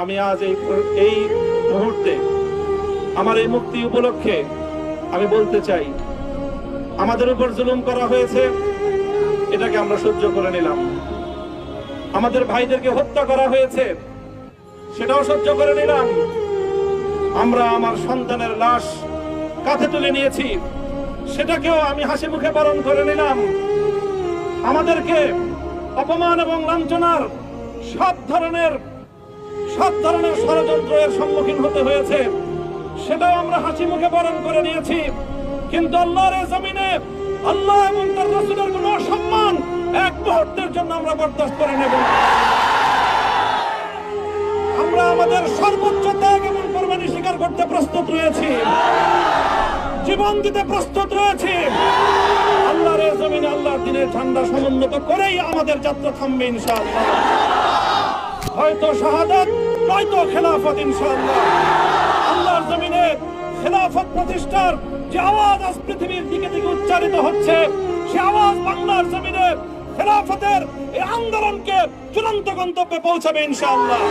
আমি আজ এই মুহূর্তে আমার এই মুক্তি উপলক্ষে আমি বলতে চাই, আমাদের উপর জুলুম করা হয়েছে, এটাকে আমরা সহ্য করে নিলাম। আমাদের ভাইদেরকে হত্যা করা হয়েছে, সেটাও সহ্য করে নিলাম। আমরা আমার সন্তানের লাশ কাঁধে তুলে নিয়েছি, সেটাকেও আমি হাসি মুখে বরণ করে নিলাম। আমাদেরকে অপমান এবং লাঞ্ছনার সব ধরনের ষড়যন্ত্রের সম্মুখীন হতে হয়েছে, সেটাও আমরা হাসি মুখে বরণ করে নিয়েছি। কিন্তু আল্লাহর জমিনে আল্লাহ এবং তার রাসূলের কোনো অসম্মান এক মুহূর্তের জন্য আমরা বরদাস্ত করে নেব না। আমরা আমাদের সর্বোচ্চ ত্যাগ এবং কোরবানি স্বীকার করতে প্রস্তুত রয়েছি, জীবন দিতে প্রস্তুত রয়েছি। আল্লাহর জমিনে আল্লাহর দ্বীনের ঝান্ডা সমুন্নত করেই আমাদের যাত্রা থামবে ইনশাআল্লাহ। হয়তো শাহাদাত, নয়তো খেলাফত ইনশাআল্লাহ। আল্লাহর জমিনে খেলাফত প্রতিষ্ঠার যে আওয়াজ আজ পৃথিবীর দিকে দিকে উচ্চারিত হচ্ছে, সে আওয়াজ বাংলার জমিনে খেলাফতের এই আন্দোলনকে চূড়ান্ত গন্তব্যে পৌঁছাবে ইনশাআল্লাহ।